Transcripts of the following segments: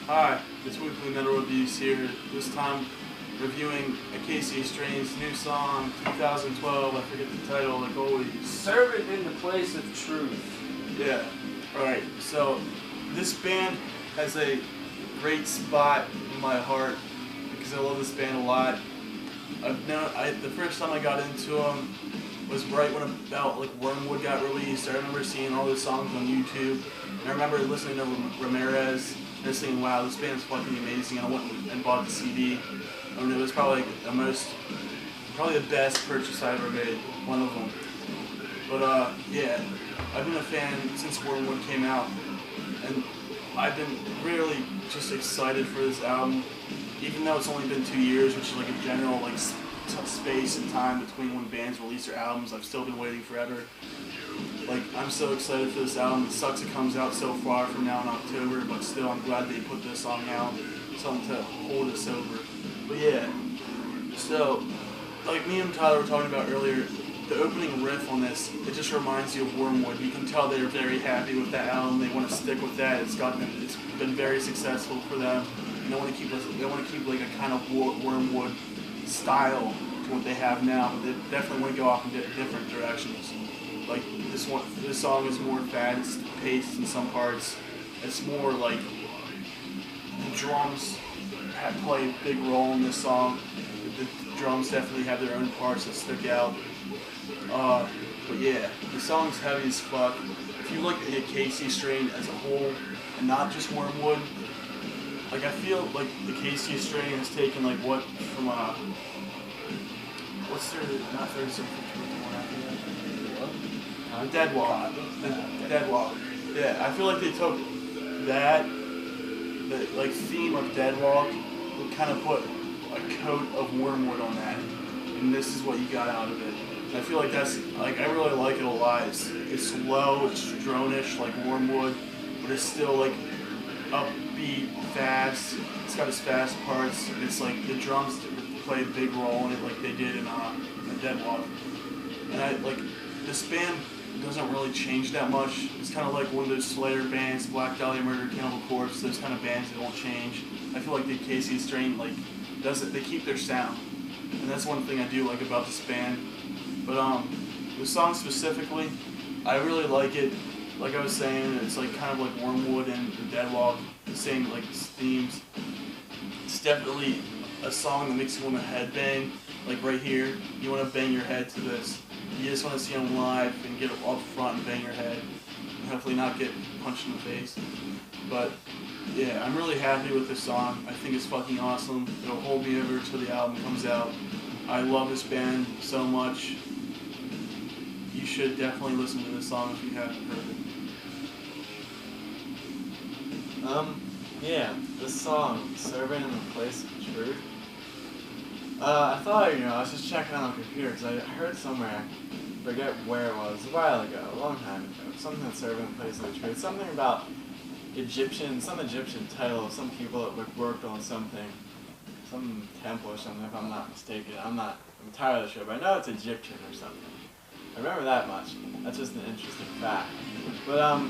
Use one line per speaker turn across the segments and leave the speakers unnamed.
Hi, it's Weekly Metal Reviews here. This time reviewing Acacia Strain's new song, 2012. I forget the title, like always.
Serve it in the place of truth.
Yeah. Alright, so this band has a great spot in my heart because I love this band a lot. The first time I got into them was right when about like Wormwood got released. I remember seeing all the songs on YouTube. And I remember listening to Ramirez and just thinking, wow, this band's fucking amazing. And I went and bought the CD. And it was probably like probably the best purchase I ever made. One of them. But yeah, I've been a fan since Wormwood came out. And I've been really just excited for this album. Even though it's only been 2 years, which is like a general like space and time between when bands release their albums, I've still been waiting forever. Like, I'm so excited for this album. It sucks it comes out so far from now in October, but still I'm glad they put this song out, something to hold us over. But yeah, so like me and Tyler were talking about earlier, the opening riff on this, it just reminds you of Wormwood. You can tell they're very happy with that album. They want to stick with that. It's been very successful for them. And they want to keep like a kind of Wormwood style to what they have now, but they definitely want to go off in different directions. Like this song is more fast-paced in some parts. It's more like the drums play a big role in this song. The drums definitely have their own parts that stick out. But yeah, the song's heavy as fuck. If you look at the Acacia Strain as a whole, and not just Wormwood, like I feel like the Acacia Strain has taken like what from what's their not 37 51 after that? Deadwalk. Deadwalk. Yeah, I feel like they took that the like theme of Deadwalk and kind of put a coat of Wormwood on that, and this is what you got out of it. And I feel like that's like I really like it a lot. It's slow, it's drone-ish like Wormwood, but it's still like upbeat, fast. It's got its fast parts. It's like the drums play a big role in it, like they did in Deadwalk. And I like this band doesn't really change that much. It's kind of like one of those Slayer bands, Black Dahlia Murder, Cannibal Corpse. Those kind of bands that don't change. I feel like the Acacia Strain like does it. They keep their sound, and that's one thing I do like about this band. But the song specifically, I really like it. Like I was saying, it's like kind of like Wormwood and Deadwalk, the same like themes. It's definitely a song that makes you want to headbang. Like right here, you want to bang your head to this. You just want to see them live and get up front and bang your head, and hopefully not get punched in the face. But yeah, I'm really happy with this song. I think it's fucking awesome. It'll hold me over till the album comes out. I love this band so much. You should definitely listen to this song if you haven't heard it.
Yeah, this song, Serving in the Place of Truth. I thought, I was just checking on the computer because I heard somewhere, forget where it was, a while ago, a long time ago, something that Serving in the Place of the Truth, something about some Egyptian title of some people that like worked on something, some temple or something if I'm not mistaken. I'm not entirely sure, but I know it's Egyptian or something. I remember that much. That's just an interesting fact. But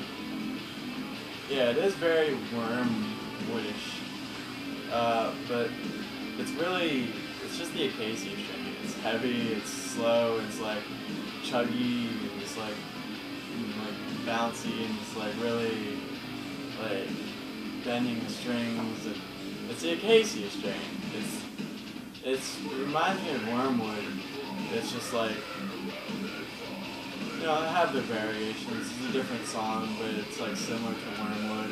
yeah, it is very Wormwoodish. But it's just the Acacia Strain. It's heavy, it's slow, it's like chuggy, and it's like bouncy, and it's like really like bending the strings. And it's the Acacia Strain. It reminds me of Wormwood. It's just like, they have their variations. It's a different song, but it's like similar to Wormwood.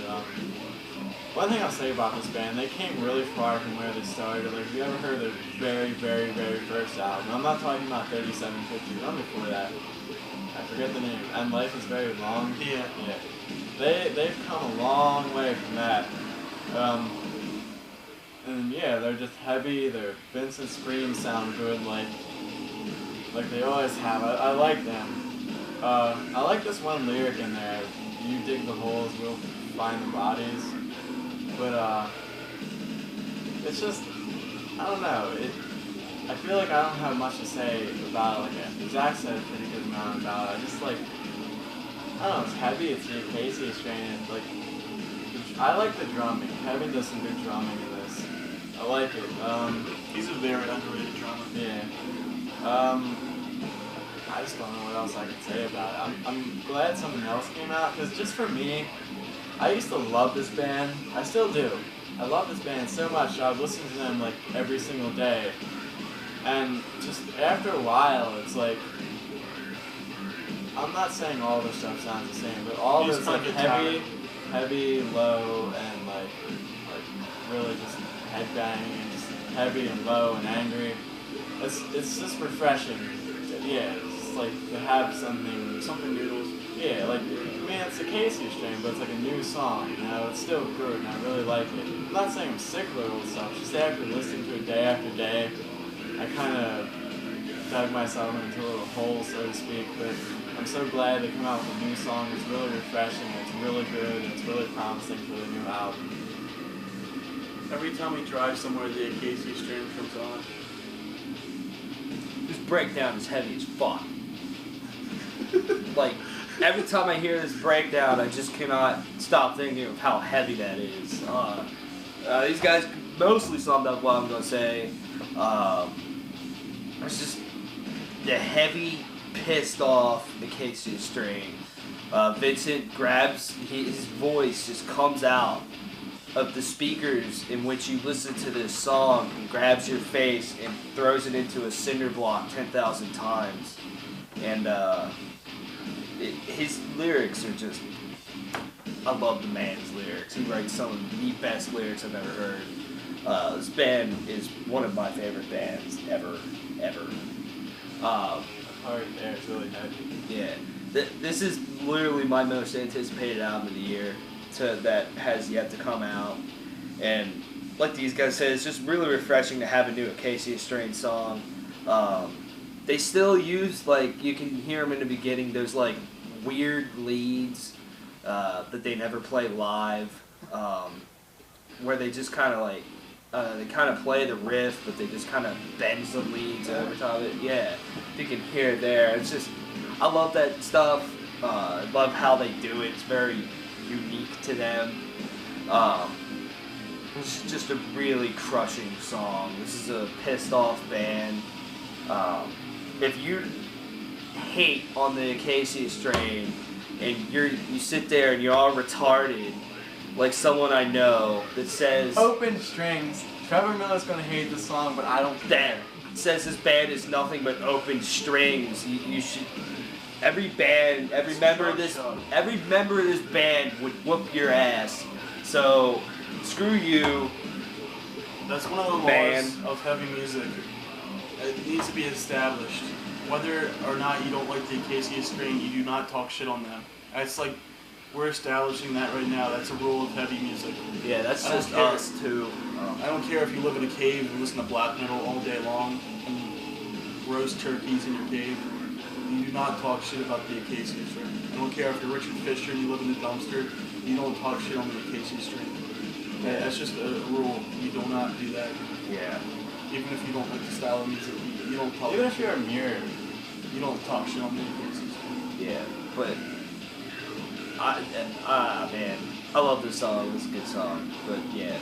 One thing I'll say about this band, they came really far from where they started. Like, if you ever heard their very, very, very first album, I'm not talking about 3750, one before that. I forget the name. And Life is Very Long.
Yeah.
They've come a long way from that. And yeah, they're just heavy. Their Vincent screams sound good, like they always have. I like them. I like this one lyric in there. You dig the holes, we'll find the bodies. But it's just, I don't know. I feel like I don't have much to say about it. Like Zach said a pretty good amount about it. I just like, I don't know. It's heavy. It's the Acacia Strain. Like I like the drumming. Kevin does some good drumming in this. I like it.
He's a very underrated drummer.
Yeah. I just don't know what else I can say about it. I'm glad something else came out, because just for me, I used to love this band. I still do. I love this band so much. I would listen to them like every single day. And just after a while, it's like, I'm not saying all this stuff sounds the same, but all this like heavy, low, and like really just headbanging and just heavy and low and angry. It's just refreshing. Yeah, it's just like to have something
noodles.
Yeah, like, I mean, it's Acacia Strain, but it's like a new song, you know? It's still good, and I really like it. I'm not saying I'm sick of the old stuff, just after listening to it day after day, I kind of dug myself into a little hole, so to speak, but I'm so glad they come out with a new song. It's really refreshing, it's really good, and it's really promising for the new album.
Every time we drive somewhere, the Acacia Strain comes on.
This breakdown is heavy as fuck. Like, every time I hear this breakdown, I just cannot stop thinking of how heavy that is. These guys mostly summed up what I'm going to say. It's just the heavy, pissed off Acacia Strain. Vincent grabs, his voice just comes out of the speakers in which you listen to this song and grabs your face and throws it into a cinder block 10,000 times. And his lyrics are just, I love the man's lyrics. He writes some of the best lyrics I've ever heard. This band is one of my favorite bands ever.
Right there, it's really heavy.
Yeah. This is literally my most anticipated album of the year that has yet to come out. And like these guys said, it's just really refreshing to have a new Acacia Strain song. They still use, like, you can hear them in the beginning, those like weird leads that they never play live, where they just kind of like, they kind of play the riff, but they just kind of bend the leads over top of it. Yeah, you can hear it there. It's just, I love that stuff. I love how they do it. It's very unique to them. It's just a really crushing song. This is a pissed off band. If you hate on the Acacia Strain and you sit there and you're all retarded, like someone I know that says
Open Strings. Trevor Miller's gonna hate the song, but I don't care.
that says this band is nothing but open strings, you should. Every member of this band would whoop your ass. So screw you.
That's one of the laws of heavy music. It needs to be established. Whether or not you don't like the Acacia Strain, you do not talk shit on them. It's like, we're establishing that right now. That's a rule of heavy music.
Yeah, that's just us too.
I don't care if you live in a cave and listen to black metal all day long and roast turkeys in your cave. You do not talk shit about the Acacia Strain. I don't care if you're Richard Fisher and you live in a dumpster. You don't talk shit on the Acacia Strain. Yeah, that's just a rule. You do not do that.
Yeah.
Even if you don't like the style of music, you don't talk.
Even if you're a mirror,
you don't talk shit on the Acacia Strain.
Yeah, but man, I love this song. It's a good song. But yeah.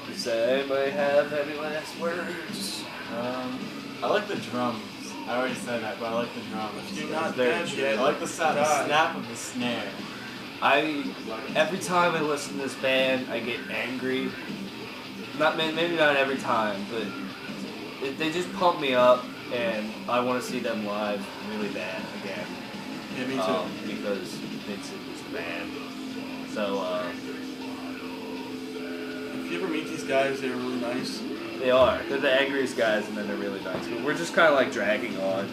Does anybody have any last words?
I like the drums. I already said that, but I like the drums.
You're not dead yet.
I like the sound, the snap of the snare.
Every time I listen to this band, I get angry. Maybe not every time, but they just pump me up, and I want to see them live really bad again.
Yeah, me too.
Because Vincent is the band. So,
if you ever meet these guys, they're really nice.
They are. They're the angriest guys, and then they're really nice. But we're just kind of like dragging on.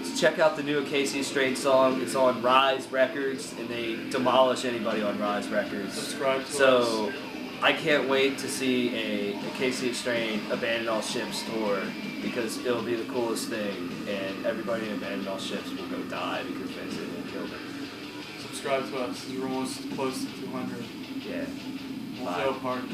So check out the new Acacia Strain song. It's on Rise Records, and they demolish anybody on Rise Records.
Subscribe to us.
So I can't wait to see a Acacia Strain Abandon All Ships tour, because it'll be the coolest thing, and everybody in Abandon All Ships will go die because Vincent will kill them.
Subscribe to us. We're almost close to 200.
Yeah.
We'll go party.